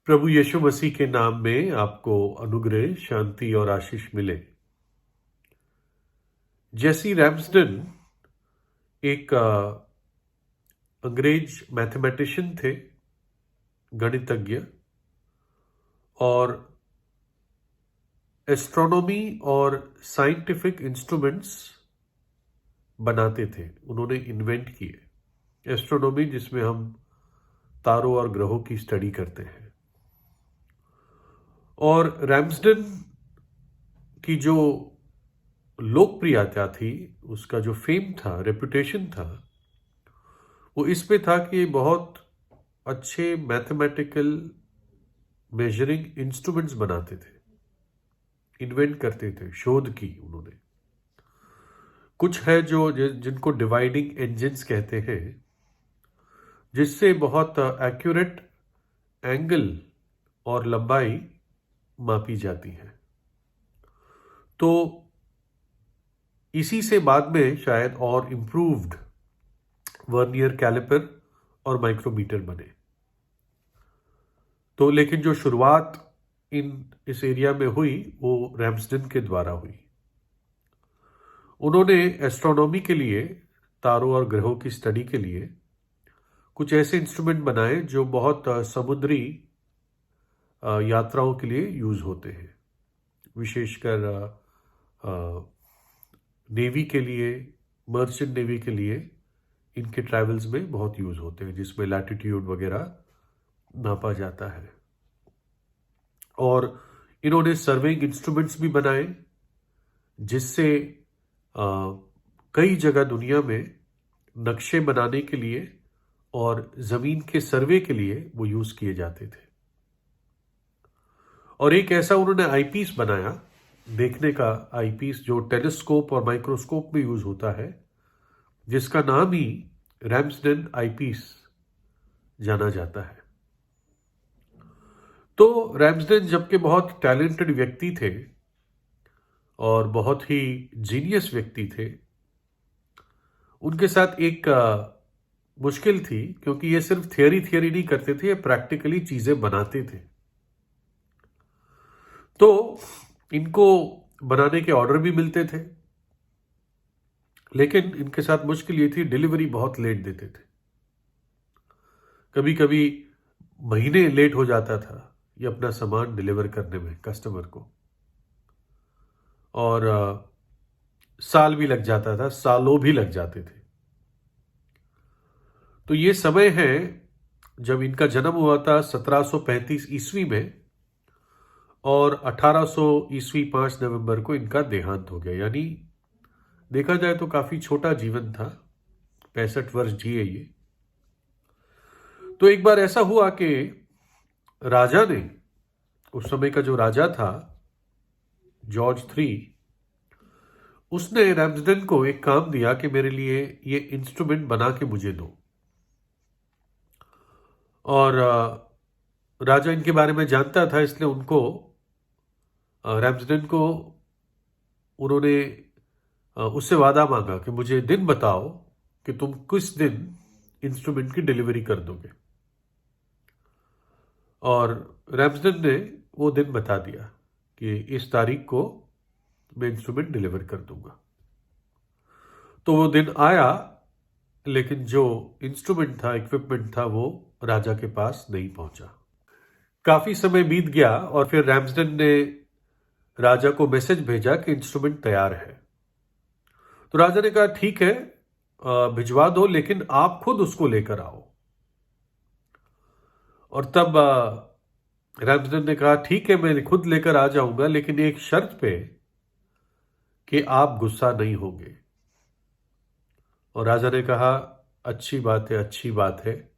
प्रभु यीशु मसीह के नाम में आपको अनुग्रह, शांति और आशीष मिले। जेसी रैम्सडन एक अंग्रेज मैथमेटिशियन थे, गणितज्ञ, और एस्ट्रोनॉमी और साइंटिफिक इंस्ट्रूमेंट्स बनाते थे। उन्होंने इन्वेंट किए। एस्ट्रोनॉमी जिसमें हम तारों और ग्रहों की स्टडी करते हैं। और रैम्सडन की जो लोकप्रियता थी, उसका जो फेम था, रेपुटेशन था, वो इस पे था कि बहुत अच्छे मैथमेटिकल मेजरिंग इंस्ट्रूमेंट्स बनाते थे, इन्वेंट करते थे, शोध की उन्होंने। कुछ है जो जिनको डिवाइडिंग इंजन्स कहते हैं, जिससे बहुत एक्यूरेट एंगल और लंबाई मापी जाती है। तो इसी से बाद में शायद और इम्प्रूव्ड वर्नियर कैलिपर और माइक्रोमीटर बने। तो लेकिन जो शुरुआत इस एरिया में हुई वो रैम्सडन के द्वारा हुई। उन्होंने एस्ट्रोनॉमी के लिए, तारों और ग्रहों की स्टडी के लिए कुछ ऐसे इंस्ट्रूमेंट बनाए जो बहुत समुद्री यात्राओं के लिए यूज होते हैं, विशेषकर नेवी के लिए, मर्चेंट नेवी के लिए इनके ट्रैवल्स में बहुत यूज होते हैं, जिसमें लैटिट्यूड वगैरह नापा जाता है। और इन्होंने सर्वेइंग इंस्ट्रूमेंट्स भी बनाए, जिससे कई जगह दुनिया में नक्शे बनाने के लिए और जमीन के सर्वे के लिए वो यूज किए जाते थे। और एक ऐसा उन्होंने आईपीस बनाया, देखने का आईपीस, जो टेलीस्कोप और माइक्रोस्कोप में यूज होता है, जिसका नाम ही रैम्सडन आईपीस जाना जाता है। तो रैम्सडन जबकि बहुत टैलेंटेड व्यक्ति थे और बहुत ही जीनियस व्यक्ति थे, उनके साथ एक मुश्किल थी, क्योंकि ये सिर्फ थियरी नहीं करते थे, ये प्रैक्टिकली चीजें बनाते थे। तो इनको बनाने के ऑर्डर भी मिलते थे, लेकिन इनके साथ मुश्किल ये थी, डिलीवरी बहुत लेट देते थे। कभी कभी महीने लेट हो जाता था ये अपना सामान डिलीवर करने में कस्टमर को, और साल भी लग जाता था, सालों भी लग जाते थे। तो ये समय है जब इनका जन्म हुआ था 1735 ईस्वी में, और 1800 ईस्वी 5 नवंबर को इनका देहांत हो गया। यानी देखा जाए तो काफी छोटा जीवन था, 65 वर्ष जिए ये। तो एक बार ऐसा हुआ कि राजा ने, उस समय का जो राजा था जॉर्ज III, उसने रैम्सडन को एक काम दिया कि मेरे लिए ये इंस्ट्रूमेंट बना के मुझे दो। और राजा इनके बारे में जानता था, इसलिए उनको, रैम्सडन को, उन्होंने उससे वादा मांगा कि मुझे दिन बताओ कि तुम किस दिन इंस्ट्रूमेंट की डिलीवरी कर दोगे। और रैम्सडन ने वो दिन बता दिया कि इस तारीख को मैं इंस्ट्रूमेंट डिलीवर कर दूंगा। तो वो दिन आया, लेकिन जो इंस्ट्रूमेंट था, इक्विपमेंट था, वो राजा के पास नहीं पहुंचा। काफी समय बीत गया और फिर रैम्सडन ने राजा को मैसेज भेजा कि इंस्ट्रूमेंट तैयार है। तो राजा ने कहा ठीक है, भिजवा दो, लेकिन आप खुद उसको लेकर आओ। और तब रैम्सडन ने कहा ठीक है, मैं खुद लेकर आ जाऊंगा, लेकिन एक शर्त पे कि आप गुस्सा नहीं होंगे। और राजा ने कहा अच्छी बात है, अच्छी बात है,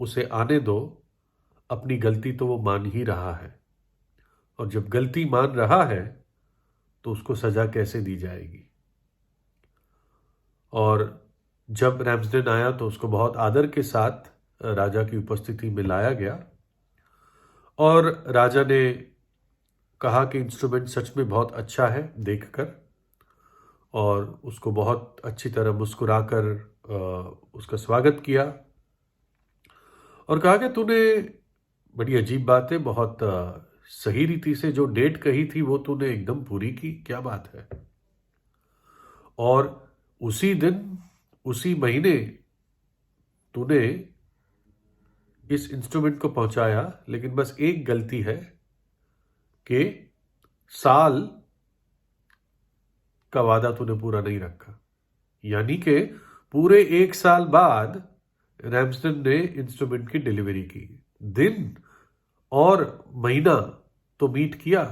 उसे आने दो, अपनी गलती तो वो मान ही रहा है, और जब गलती मान रहा है तो उसको सजा कैसे दी जाएगी। और जब रैम्सडन आया तो उसको बहुत आदर के साथ राजा की उपस्थिति में लाया गया, और राजा ने कहा कि इंस्ट्रूमेंट सच में बहुत अच्छा है देखकर, और उसको बहुत अच्छी तरह मुस्कुराकर उसका स्वागत किया, और कहा कि तूने बड़ी अजीब बात है, बहुत सही रीति से जो डेट कही थी वो तूने एकदम पूरी की, क्या बात है। और उसी दिन उसी महीने तूने इस इंस्ट्रूमेंट को पहुंचाया, लेकिन बस एक गलती है कि साल का वादा तूने पूरा नहीं रखा। यानी कि पूरे 1 साल बाद रैम्सडन ने इंस्ट्रूमेंट की डिलीवरी की। दिन और महीना तो मीट किया,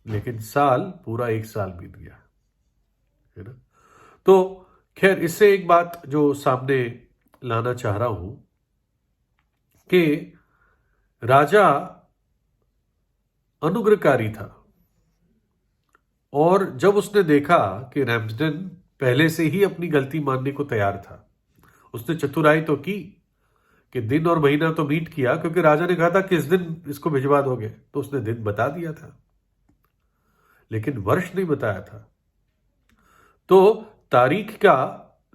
लेकिन साल पूरा 1 साल बीत गया, है ना। तो खैर, इससे एक बात जो सामने लाना चाह रहा हूं कि राजा अनुग्रहकारी था, और जब उसने देखा कि रैम्सडन पहले से ही अपनी गलती मानने को तैयार था, उसने चतुराई तो की कि दिन और महीना तो मीट किया, क्योंकि राजा ने कहा था किस दिन इसको भिजवा दोगे, तो उसने दिन बता दिया था, लेकिन वर्ष नहीं बताया था। तो तारीख का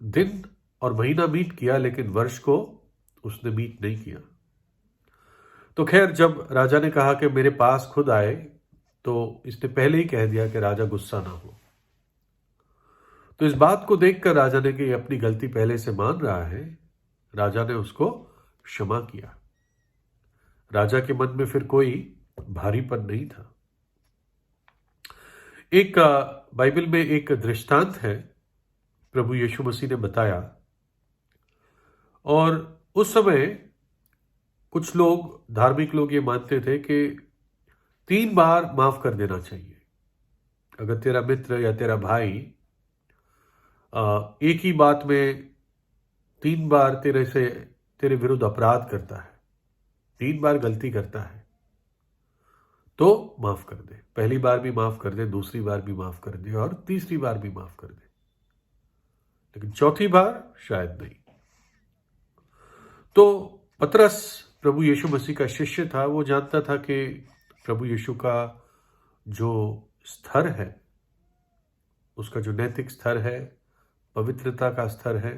दिन और महीना मीट किया, लेकिन वर्ष को उसने मीट नहीं किया। तो खैर, जब राजा ने कहा कि मेरे पास खुद आए, तो इसने पहले ही कह दिया कि राजा गुस्सा ना हो। तो इस बात को देखकर राजा ने कि अपनी गलती पहले से मान रहा है, राजा ने उसको क्षमा किया। राजा के मन में फिर कोई भारीपन नहीं था। एक बाइबल में एक दृष्टांत है, प्रभु यीशु मसीह ने बताया, और उस समय कुछ लोग, धार्मिक लोग, ये मानते थे कि 3 बार माफ कर देना चाहिए। अगर तेरा मित्र या तेरा भाई एक ही बात में 3 बार तेरे विरुद्ध अपराध करता है, 3 बार गलती करता है, तो माफ कर दे। पहली बार भी माफ कर दे, दूसरी बार भी माफ कर दे, और तीसरी बार भी माफ कर दे, लेकिन चौथी बार शायद नहीं। तो पतरस प्रभु यीशु मसीह का शिष्य था, वो जानता था कि प्रभु यीशु का जो स्तर है, उसका जो नैतिक स्तर है, पवित्रता का स्तर है,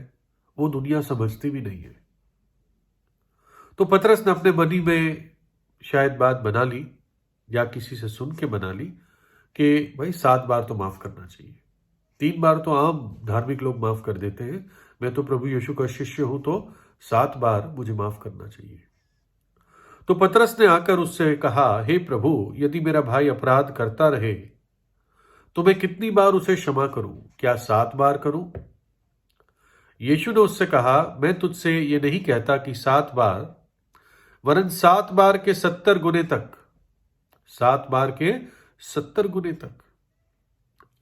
वो दुनिया समझती भी नहीं है। तो पतरस ने अपने मनी में शायद बात बना ली, या किसी से सुन के बना ली, कि भाई 7 बार तो माफ करना चाहिए। 3 बार तो आम धार्मिक लोग माफ कर देते हैं, मैं तो प्रभु यीशु का शिष्य हूं, तो 7 बार मुझे माफ करना चाहिए। तो पतरस ने आकर उससे कहा, हे प्रभु, यदि मेरा भाई अपराध करता रहे तो मैं कितनी बार उसे क्षमा करूं? क्या 7 बार करूं? यीशु ने उससे कहा, मैं तुझसे ये नहीं कहता कि 7 बार, वरन 7 बार के 70 गुने तक। 7 बार के 70 गुने तक।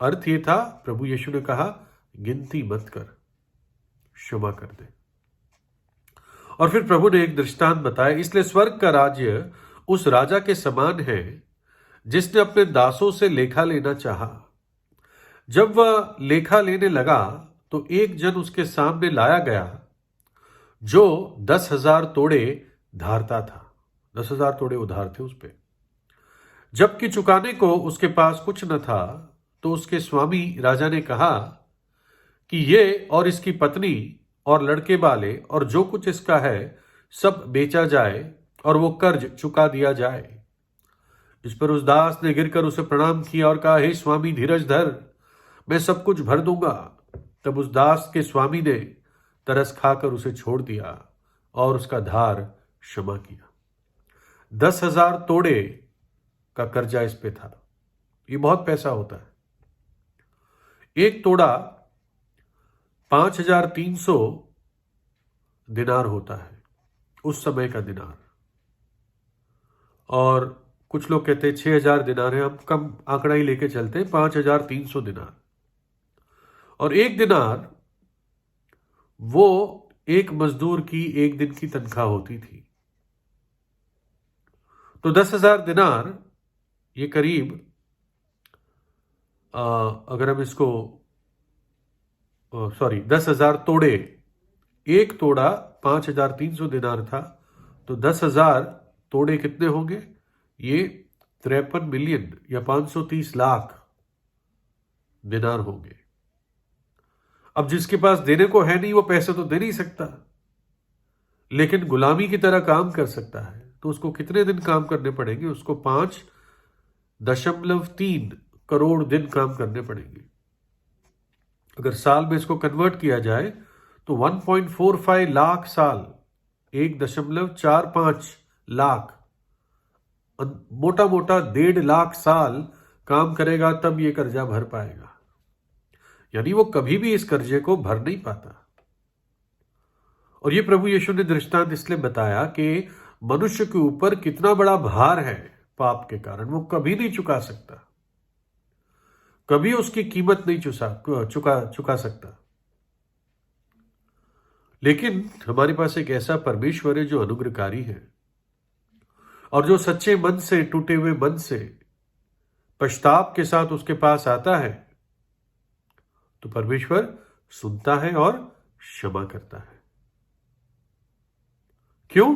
अर्थ ये था, प्रभु यीशु ने कहा, गिनती मत कर, क्षमा कर दे। और फिर प्रभु ने एक दृष्टांत बताया, इसलिए स्वर्ग का राज्य उस राजा के समान है जिसने अपने दासों से लेखा लेना चाहा। जब वह लेखा लेने लगा तो एक जन उसके सामने लाया गया जो 10,000 तोड़े धारता था। 10,000 तोड़े उधार थे उस पे। जबकि चुकाने को उसके पास कुछ न था, तो उसके स्वामी राजा ने कहा कि ये और इसकी पत्नी और लड़के वाले और जो कुछ इसका है सब बेचा जाए और वो कर्ज चुका दिया जाए। इस पर उस दास ने गिरकर उसे प्रणाम किया और कहा, हे स्वामी, धीरज धर, मैं सब कुछ भर दूंगा। तब उस दास के स्वामी ने तरस खाकर उसे छोड़ दिया और उसका धार क्षमा किया। 10,000 तोड़े का कर्जा इस पे था। ये बहुत पैसा होता है। एक तोड़ा 5,300 दिनार होता है, उस समय का दिनार। और कुछ लोग कहते हैं 6,000 दिनार है, हम कम आंकड़ा ही लेके चलते हैं, 5,300 दिनार। और एक दिनार वो एक मजदूर की एक दिन की तनख्वाह होती थी। तो 10,000 दिनार, ये करीब अगर हम इसको 10,000 तोड़े, एक तोड़ा 5,300 दिनार था, तो 10,000 तोड़े कितने होंगे? ये 53 मिलियन या 530 लाख दिनार होंगे। अब जिसके पास देने को है नहीं, वो पैसे तो दे नहीं सकता, लेकिन गुलामी की तरह काम कर सकता है। तो उसको कितने दिन काम करने पड़ेंगे? उसको 5.3 करोड़ दिन काम करने पड़ेंगे। अगर साल में इसको कन्वर्ट किया जाए तो 1.45 लाख साल, 1.45 लाख, मोटा मोटा 1.5 लाख साल काम करेगा तब ये कर्जा भर पाएगा। यानी वो कभी भी इस कर्जे को भर नहीं पाता। और ये प्रभु यीशु ने दृष्टांत इसलिए बताया कि मनुष्य के ऊपर कितना बड़ा भार है पाप के कारण, वो कभी नहीं चुका सकता, कभी उसकी कीमत नहीं चुका सकता। लेकिन हमारे पास एक ऐसा परमेश्वर है जो अनुग्रहकारी है, और जो सच्चे मन से, टूटे हुए मन से, पश्चाताप के साथ उसके पास आता है तो परमेश्वर सुनता है और क्षमा करता है। क्यों?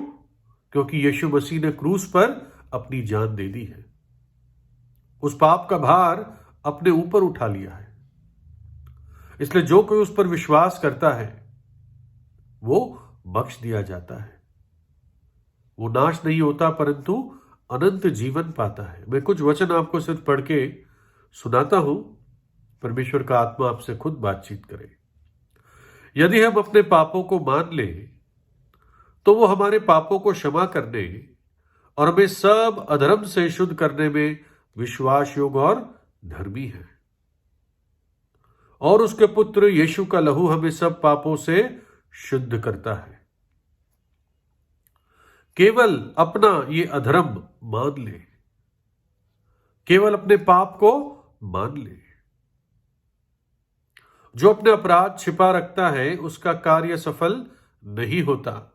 क्योंकि यीशु मसीह ने क्रूस पर अपनी जान दे दी है, उस पाप का भार अपने ऊपर उठा लिया है। इसलिए जो कोई उस पर विश्वास करता है वो बख्श दिया जाता है, वो नाश नहीं होता परंतु अनंत जीवन पाता है। मैं कुछ वचन आपको सिर्फ पढ़ के सुनाता हूं, परमेश्वर का आत्मा आपसे खुद बातचीत करे। यदि हम अपने पापों को मान लें तो वो हमारे पापों को क्षमा करने और हमें सब अधर्म से शुद्ध करने में विश्वास योग्य और धर्मी है। और उसके पुत्र यीशु का लहू हमें सब पापों से शुद्ध करता है। केवल अपना ये अधर्म मान ले, केवल अपने पाप को मान ले। जो अपने अपराध छिपा रखता है उसका कार्य सफल नहीं होता,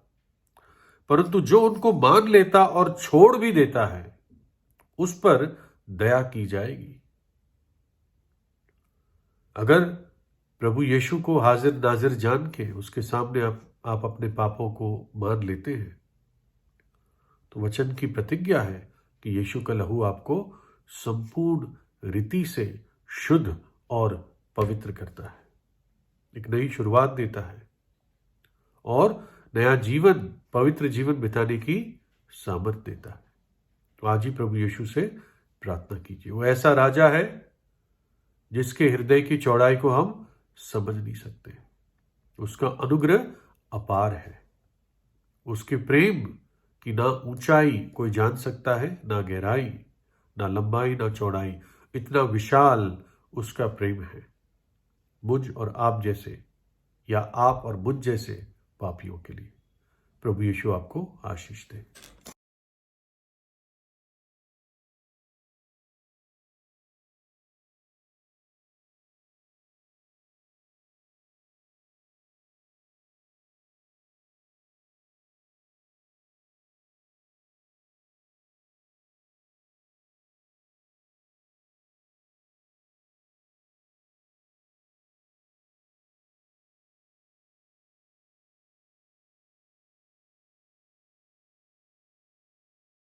परंतु जो उनको मान लेता और छोड़ भी देता है उस पर दया की जाएगी। अगर प्रभु यीशु को हाजिर नाजिर जान के उसके सामने आप अपने पापों को मान लेते हैं तो वचन की प्रतिज्ञा है कि यीशु का लहू आपको संपूर्ण रीति से शुद्ध और पवित्र करता है, एक नई शुरुआत देता है और नया जीवन, पवित्र जीवन बिताने की सामर्थ्य देता है। तो आज ही प्रभु यीशु से प्रार्थना कीजिए। वो ऐसा राजा है जिसके हृदय की चौड़ाई को हम समझ नहीं सकते। उसका अनुग्रह अपार है, उसके प्रेम की ना ऊंचाई कोई जान सकता है, ना गहराई, ना लंबाई, ना चौड़ाई। इतना विशाल उसका प्रेम है मुझ और आप जैसे, या आप और मुझ जैसे पापियों के लिए। प्रभु यीशु आपको आशीष दे।